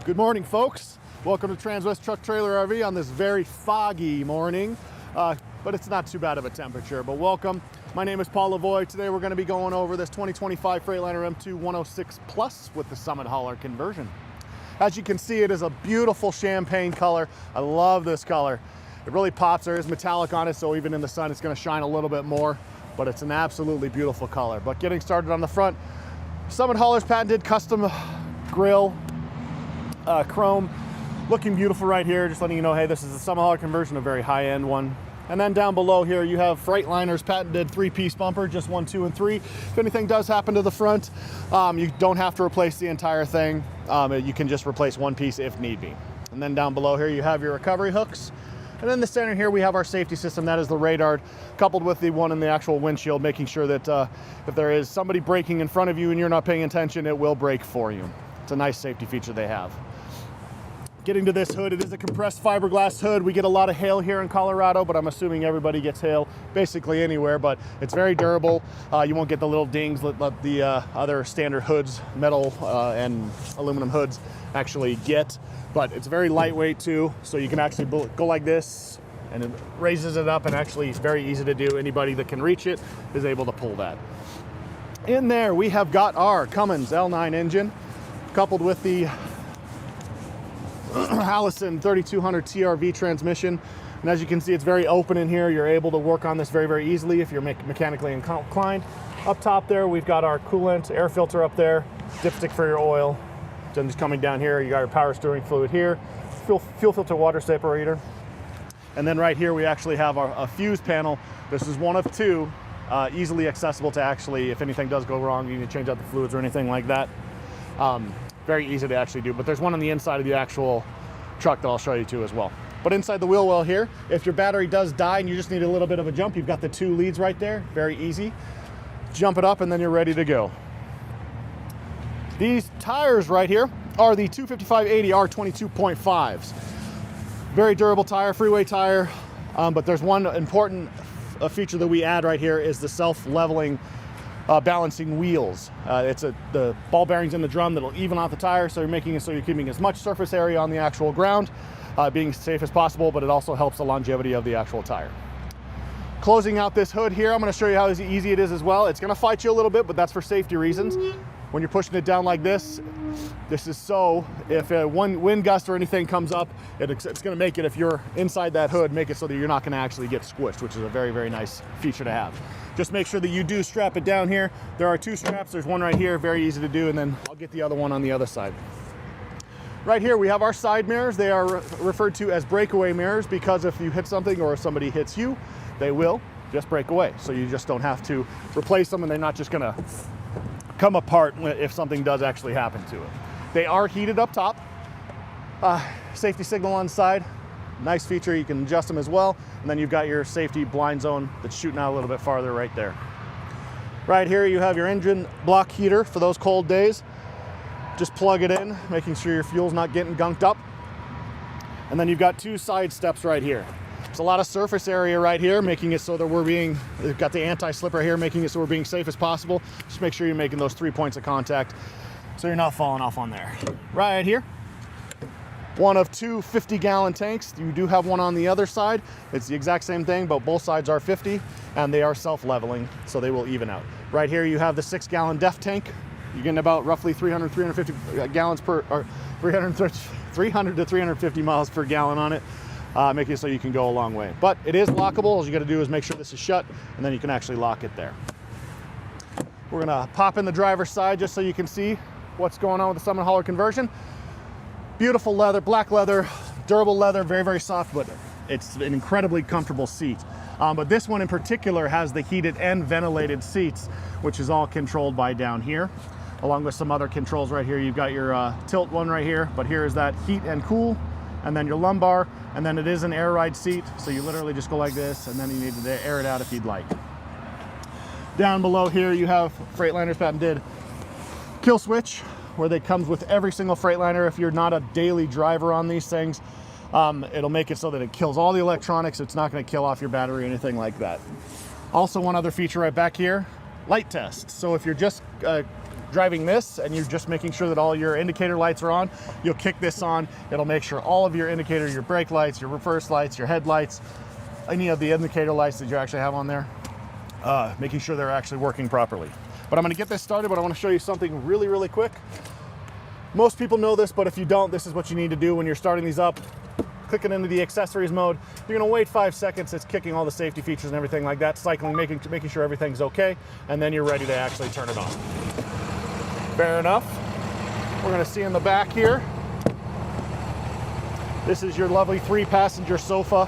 Good morning, folks. Welcome to Transwest Truck Trailer RV on this very foggy morning, but it's not too bad of a temperature, but welcome. My name is Paul Lavoie. Today we're going to be going over this 2025 Freightliner M2 106 Plus with the Summit hauler conversion. As you can see, it is a beautiful champagne color. I love this color. It really pops. There is metallic on it, so even in the sun it's going to shine a little bit more, but it's an absolutely beautiful color. But getting started on the front, Summit hauler's patented custom grille, chrome, looking beautiful right here. Just letting you know, hey, this is a Summit hauler conversion, a very high-end one. And then down below here you have Freightliner's patented three-piece bumper, just 1, 2, and 3. If anything does happen to the front, you don't have to replace the entire thing. You can just replace one piece if need be. And then down below here you have your recovery hooks. And in the center here we have our safety system. That is the radar, coupled with the one in the actual windshield, making sure that if there is somebody braking in front of you and you're not paying attention, it will brake for you. It's a nice safety feature they have. Getting to this hood, it is a compressed fiberglass hood. We get a lot of hail here in Colorado, but I'm assuming everybody gets hail basically anywhere, but it's very durable. You won't get the little dings that the other standard hoods, metal and aluminum hoods actually get, but it's very lightweight too, so you can actually go like this and it raises it up, and actually it's very easy to do. Anybody that can reach it is able to pull that. In there we have got our Cummins L9 engine, coupled with the Allison 3200 TRV transmission. And as you can see, it's very open in here. You're able to work on this very, very easily if you're mechanically inclined. Up top there, we've got our coolant, air filter up there, dipstick for your oil. Then just coming down here, you got your power steering fluid here, fuel filter water separator. And then right here, we actually have a fuse panel. This is one of two, easily accessible to actually, if anything does go wrong, you need to change out the fluids or anything like that. Very easy to actually do, but there's one on the inside of the actual truck that I'll show you too as well. But inside the wheel well here, if your battery does die and you just need a little bit of a jump, you've got the 2 leads right there, very easy. Jump it up and then you're ready to go. These tires right here are the 255/80 R22.5s. Very durable tire, freeway tire, but there's one important feature that we add right here is the self-leveling balancing wheels. It's the ball bearings in the drum that'll even out the tire, so you're making it so you're keeping as much surface area on the actual ground, being safe as possible, but it also helps the longevity of the actual tire. Closing out this hood here, I'm going to show you how easy it is as well. It's going to fight you a little bit, but that's for safety reasons. When you're pushing it down like this is so if one wind gust or anything comes up, it's going to make it, if you're inside that hood, make it so that you're not going to actually get squished, which is a very, very nice feature to have. Just make sure that you do strap it down here. There are 2 straps. There's one right here, very easy to do, and then I'll get the other one on the other side. Right here we have our side mirrors. They are referred to as breakaway mirrors because if you hit something or if somebody hits you, they will just break away. So you just don't have to replace them, and they're not just going to come apart if something does actually happen to it. They are heated up top. Safety signal on the side. Nice feature, you can adjust them as well. And then you've got your safety blind zone that's shooting out a little bit farther right there. Right here you have your engine block heater for those cold days. Just plug it in, making sure your fuel's not getting gunked up. And then you've got 2 side steps right here. There's a lot of surface area right here, making it so that we've got the anti-slip right here, making it so we're being safe as possible. Just make sure you're making those 3 points of contact so you're not falling off on there. Right here, one of 2 50-gallon tanks. You do have one on the other side. It's the exact same thing, but both sides are 50 and they are self-leveling, so they will even out. Right here you have the 6-gallon DEF tank. You're getting about roughly 350 gallons per, or 300 to 350 miles per gallon on it. Making it so you can go a long way. But it is lockable. All you got to do is make sure this is shut, and then you can actually lock it there. We're going to pop in the driver's side just so you can see what's going on with the Summit hauler conversion. Beautiful leather, black leather, durable leather, very, very soft, but it's an incredibly comfortable seat. But this one in particular has the heated and ventilated seats, which is all controlled by down here, along with some other controls right here. You've got your tilt one right here, but here is that heat and cool, and then your lumbar, and then it is an air ride seat, so you literally just go like this, and then you need to air it out if you'd like. Down below here you have Freightliner's patented kill switch, where they comes with every single Freightliner. If you're not a daily driver on these things, it'll make it so that it kills all the electronics. It's not going to kill off your battery or anything like that. Also, one other feature right back here, light test. So if you're just driving this and you're just making sure that all your indicator lights are on, you'll kick this on. It'll make sure all of your indicator, your brake lights, your reverse lights, your headlights, any of the indicator lights that you actually have on there, making sure they're actually working properly. But I'm gonna get this started, but I wanna show you something really, really quick. Most people know this, but if you don't, this is what you need to do when you're starting these up. Clicking into the accessories mode, you're gonna wait 5 seconds. It's kicking all the safety features and everything like that, cycling, making sure everything's okay, and then you're ready to actually turn it on. Fair enough. We're gonna see in the back here, this is your lovely 3-passenger sofa.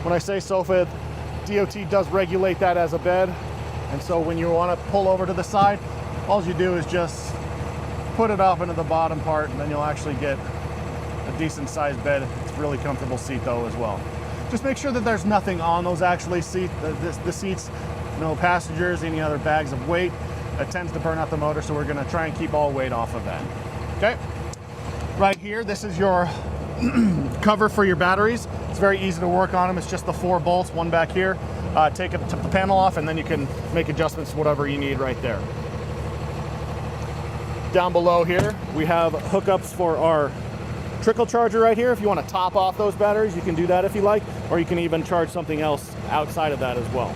When I say sofa, DOT does regulate that as a bed, and so when you wanna pull over to the side, all you do is just put it up into the bottom part, and then you'll actually get a decent sized bed. It's a really comfortable seat though as well. Just make sure that there's nothing on those actually the seats, no passengers, any other bags of weight. It tends to burn out the motor, so we're gonna try and keep all weight off of that. Okay, right here, this is your cover for your batteries. It's very easy to work on them. It's just the 4 bolts, one back here. Take the panel off and then you can make adjustments to whatever you need right there. Down below here, we have hookups for our trickle charger right here. If you want to top off those batteries, you can do that if you like, or you can even charge something else outside of that as well.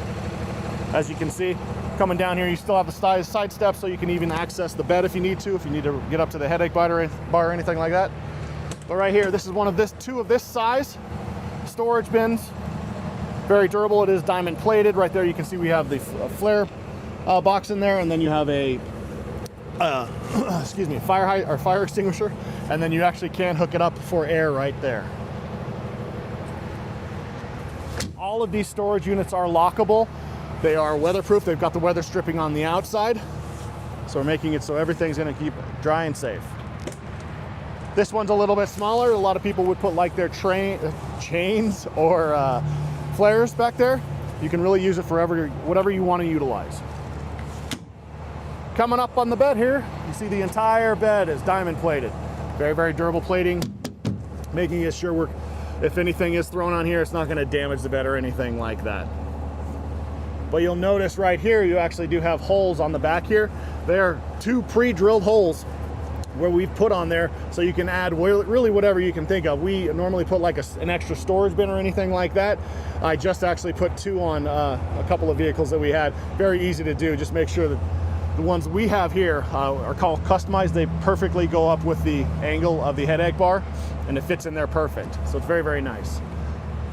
As you can see, coming down here, you still have the side steps, so you can even access the bed if you need to get up to the headache bar or anything like that. But right here, this is two of this size storage bins. Very durable. It is diamond plated. Right there, you can see we have the flare box in there, and then you have a fire extinguisher, and then you actually can hook it up for air right there. All of these storage units are lockable. They are weatherproof. They've got the weather stripping on the outside, so we're making it so everything's going to keep dry and safe. This one's a little bit smaller. A lot of people would put like their chains or flares back there. You can really use it for whatever you want to utilize. Coming up on the bed here, you see the entire bed is diamond plated. Very, very durable plating, making it sure if anything is thrown on here, it's not gonna damage the bed or anything like that. But you'll notice right here, you actually do have holes on the back here. They're 2 pre-drilled holes where we've put on there, so you can add really whatever you can think of. We normally put like an extra storage bin or anything like that. I just actually put 2 on a couple of vehicles that we had. Very easy to do. Just make sure that the ones we have here are called customized. They perfectly go up with the angle of the headache bar, and it fits in there perfect. So it's very, very nice.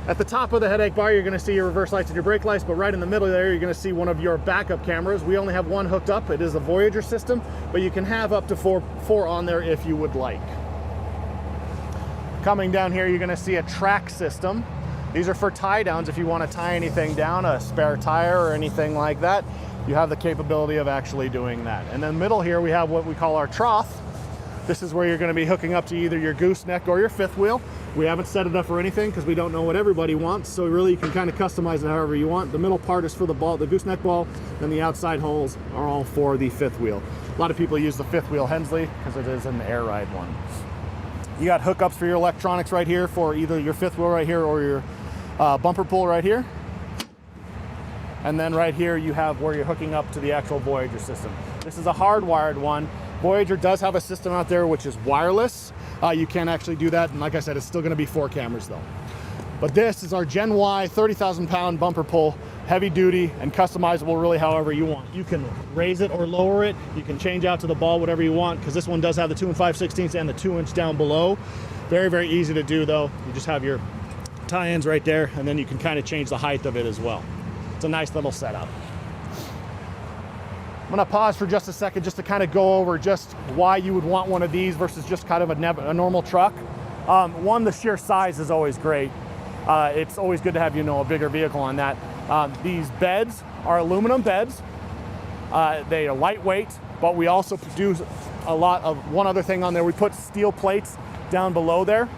At the top of the headache bar, you're gonna see your reverse lights and your brake lights, but right in the middle there, you're gonna see one of your backup cameras. We only have 1 hooked up. It is a Voyager system, but you can have up to four on there if you would like. Coming down here, you're gonna see a track system. These are for tie downs if you wanna tie anything down, a spare tire or anything like that. You have the capability of actually doing that. And in the middle here, we have what we call our trough. This is where you're gonna be hooking up to either your gooseneck or your 5th wheel. We haven't set it up for anything because we don't know what everybody wants, so really you can kind of customize it however you want. The middle part is for the gooseneck ball, and the outside holes are all for the 5th wheel. A lot of people use the 5th wheel Hensley because it is an air ride one. You got hookups for your electronics right here for either your 5th wheel right here or your bumper pull right here. And then right here you have where you're hooking up to the actual Voyager system. This is a hardwired one. Voyager does have a system out there which is wireless. You can actually do that, and like I said, it's still gonna be 4 cameras though. But this is our Gen Y 30,000 pound bumper pull, heavy duty and customizable really however you want. You can raise it or lower it. You can change out to the ball whatever you want, because this one does have the 2 5/16 and the 2-inch down below. Very, very easy to do though. You just have your tie-ins right there, and then you can kind of change the height of it as well. It's a nice little setup. I'm gonna pause for just a second just to kind of go over just why you would want one of these versus just kind of a normal truck. One, the sheer size is always great. It's always good to have, a bigger vehicle on that. These beds are aluminum beds. They are lightweight, but we also do a lot of one other thing on there. We put steel plates down below there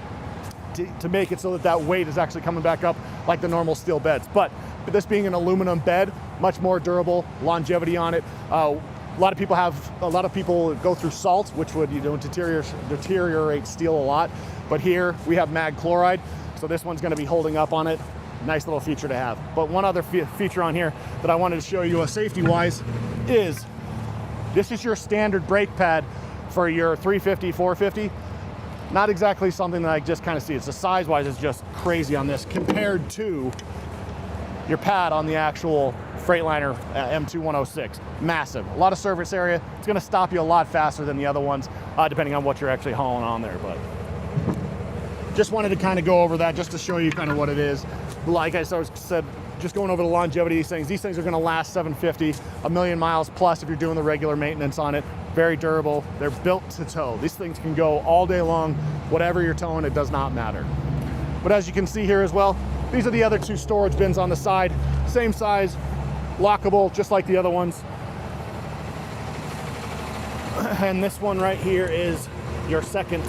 to make it so that weight is actually coming back up like the normal steel beds. But this being an aluminum bed, much more durable, longevity on it. A lot of people go through salt, which would deteriorate steel a lot. But here we have mag chloride, so this one's going to be holding up on it. Nice little feature to have. But one other feature on here that I wanted to show you safety-wise is This is your standard brake pad for your 350, 450. Not exactly something that I just kind of see. It's the size-wise is just crazy on this compared to your pad on the actual Freightliner M2 106. Massive. A lot of surface area. It's going to stop you a lot faster than the other ones, depending on what you're actually hauling on there. But just wanted to kind of go over that just to show you kind of what it is. Like I said, just going over the longevity of these things. These things are going to last 750, a million miles plus if you're doing the regular maintenance on it. Very durable. They're built to tow. These things can go all day long, whatever you're towing, it does not matter. But as you can see here as well, these are the other two storage bins on the side. Same size, lockable, just like the other ones. And this one right here is your second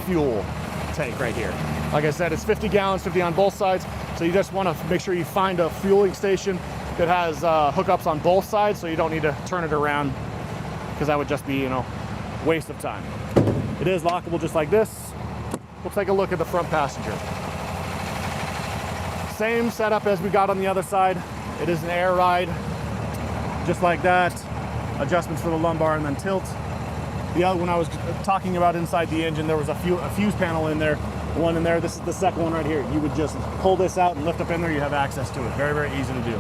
fuel tank right here. Like I said, it's 50 gallons, 50 on both sides. So you just want to make sure you find a fueling station that has hookups on both sides, so you don't need to turn it around, because that would just be, you know, waste of time. It is lockable just like this. We'll take a look at the front passenger. Same setup as we got on the other side. It is an air ride, just like that. Adjustments for the lumbar and then tilt. The other one I was talking about inside the engine, there was a fuse panel in there. One in there. This is the second one right here. You would just pull this out and lift up in there. You have access to it. Very, very easy to do.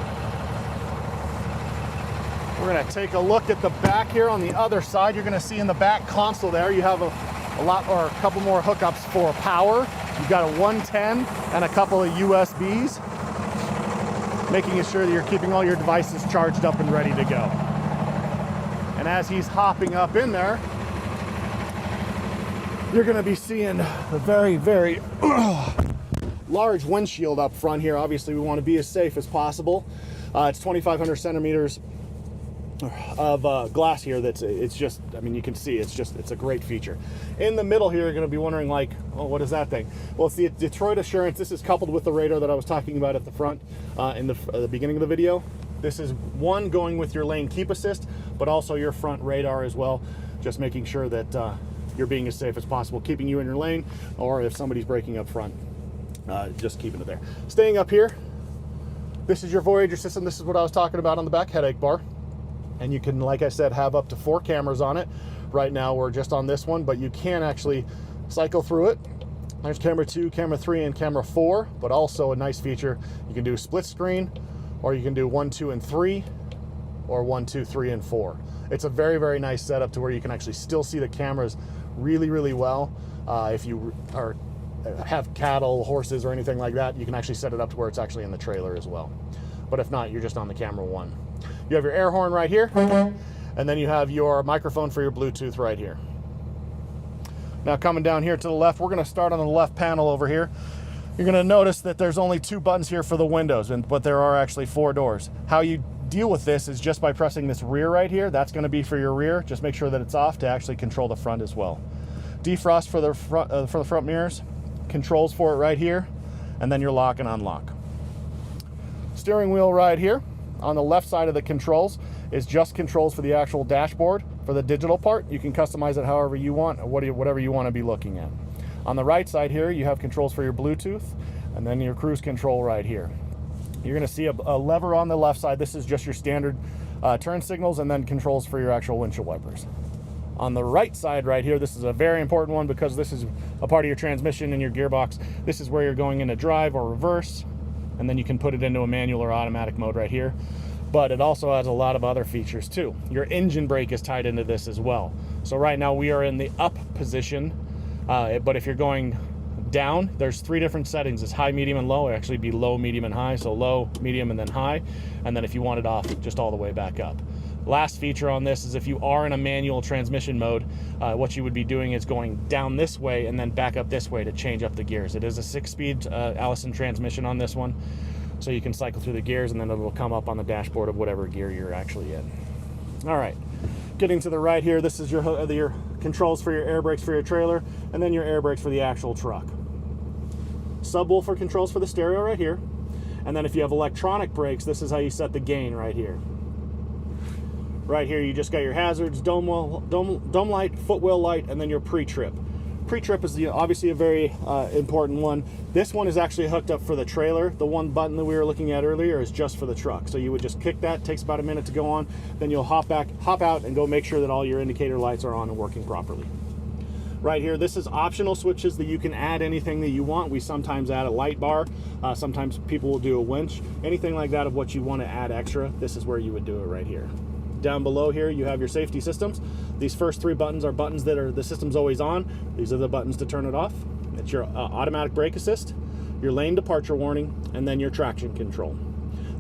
We're going to take a look at the back here on the other side. You're going to see in the back console there, you have a couple more hookups for power. You've got a 110 and a couple of USBs, making sure that you're keeping all your devices charged up and ready to go. And as he's hopping up in there, you're going to be seeing a very, very large windshield up front here. Obviously, we want to be as safe as possible. It's 2,500 centimeters of glass here. It's just, I mean, you can see it's a great feature. In the middle here, you're going to be wondering, like, oh, what is that thing? Well, it's the Detroit Assurance. This is coupled with the radar that I was talking about at the front in the beginning of the video. This is one going with your lane keep assist, but also your front radar as well, just making sure that you're being as safe as possible, keeping you in your lane, or if somebody's braking up front, just keeping it there. Staying up here, this is your Voyager system. This is what I was talking about on the back headache bar. And you can, like I said, have up to 4 cameras on it. Right now we're just on this one, but you can actually cycle through it. There's camera 2, camera 3, and camera 4, but also a nice feature. You can do split screen, or you can do 1, 2, and 3, or 1, 2, 3, and 4. It's a very, very nice setup to where you can actually still see the cameras really, really well. If you have cattle, horses, or anything like that, you can actually set it up to where it's actually in the trailer as well. But if not, you're just on the camera 1. You have your air horn right here, and then you have your microphone for your Bluetooth right here. Now coming down here to the left, we're going to start on the left panel over here. You're going to notice that there's only 2 buttons here for the windows, but there are actually 4 doors. How you deal with this is just by pressing this rear right here. That's going to be for your rear. Just make sure that it's off to actually control the front as well. Defrost for the front mirrors, controls for it right here, and then your lock and unlock. Steering wheel right here. On the left side of the controls is just controls for the actual dashboard. For the digital part, you can customize it however you want, or whatever you want to be looking at. On the right side here, you have controls for your Bluetooth, and then your cruise control right here. You're going to see a lever on the left side. This is just your standard turn signals, and then controls for your actual windshield wipers. On the right side right here, this is a very important one because this is a part of your transmission and your gearbox. This is where you're going into drive or reverse, and then you can put it into a manual or automatic mode right here. But it also has a lot of other features too. Your engine brake is tied into this as well. So right now we are in the up position, but if you're going down, there's 3 different settings. It's high, medium, and low. It'd actually be low, medium, and high. So low, medium, and then high. And then if you want it off, just all the way back up. Last feature on this is if you are in a manual transmission mode, what you would be doing is going down this way and then back up this way to change up the gears. It is a 6-speed Allison transmission on this one. So you can cycle through the gears and then it'll come up on the dashboard of whatever gear you're actually in. All right, getting to the right here, this is your controls for your air brakes for your trailer, and then your air brakes for the actual truck. Subwoofer controls for the stereo right here. And then if you have electronic brakes, this is how you set the gain right here. Right here, you just got your hazards, dome light, footwell light, and then your pre-trip. Pre-trip is obviously a very important one. This one is actually hooked up for the trailer. The one button that we were looking at earlier is just for the truck. So you would just kick that, takes about a minute to go on, then you'll hop out and go make sure that all your indicator lights are on and working properly. Right here, this is optional switches that you can add anything that you want. We sometimes add a light bar, sometimes people will do a winch, anything like that of what you want to add extra. This is where you would do it right here. Down below here, you have your safety systems. These first 3 buttons are buttons that are the system's always on. These are the buttons to turn it off. It's your automatic brake assist, your lane departure warning, and then your traction control.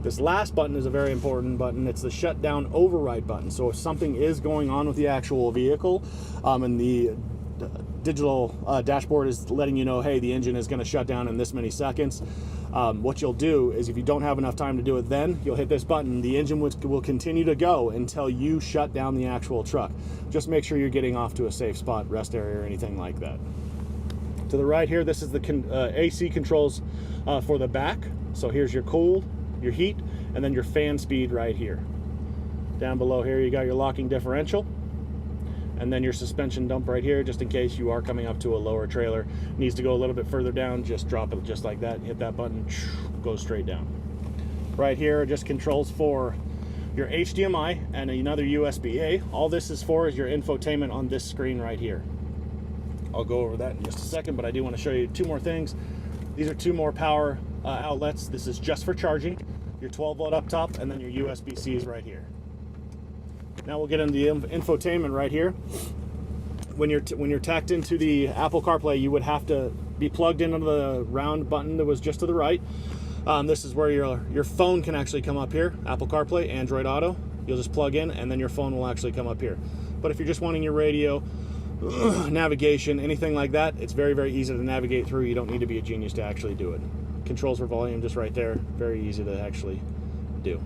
This last button is a very important button. It's the shutdown override button. So if something is going on with the actual vehicle and the digital dashboard is letting you know, hey, the engine is going to shut down in this many seconds. What you'll do is, if you don't have enough time to do it then, you'll hit this button. The engine will continue to go until you shut down the actual truck. Just make sure you're getting off to a safe spot, rest area, or anything like that. To the right here, this is the AC controls for the back. So here's your cold, your heat, and then your fan speed right here. Down below here, you got your locking differential. And then your suspension dump right here, just in case you are coming up to a lower trailer. Needs to go a little bit further down, just drop it just like that, hit that button, goes straight down. Right here, just controls for your HDMI and another USB-A. All this is for is your infotainment on this screen right here. I'll go over that in just a second, but I do want to show you 2 more things. These are 2 more power outlets. This is just for charging, your 12 volt up top, and then your USB-Cs right here. Now we'll get into the infotainment right here. When you're tacked into the Apple CarPlay, you would have to be plugged into the round button that was just to the right. This is where your phone can actually come up here. Apple CarPlay, Android Auto. You'll just plug in, and then your phone will actually come up here. But if you're just wanting your radio, navigation, anything like that, it's very, very easy to navigate through. You don't need to be a genius to actually do it. Controls for volume just right there. Very easy to actually do.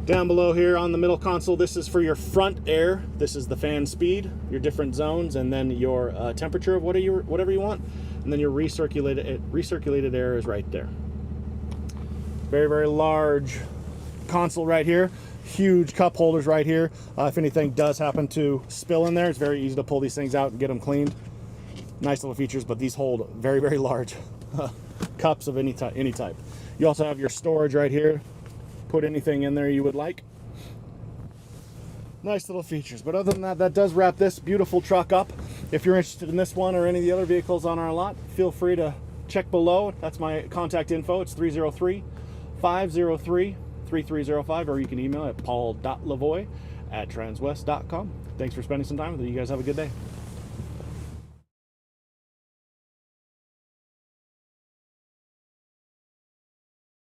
Down below here on the middle console, this is for your front air. This is the fan speed, your different zones, and then your temperature of whatever you want. And then your recirculated air is right there. Very, very large console right here. Huge cup holders right here. If anything does happen to spill in there, it's very easy to pull these things out and get them cleaned. Nice little features, but these hold very, very large cups of any type. You also have your storage right here. Put anything in there you would like. Nice little features. But other than that, that does wrap this beautiful truck up. If you're interested in this one or any of the other vehicles on our lot, feel free to check below. That's my contact info. It's 303-503-3305, or you can email at paul.lavoy@transwest.com. Thanks for spending some time with me. You guys have a good day.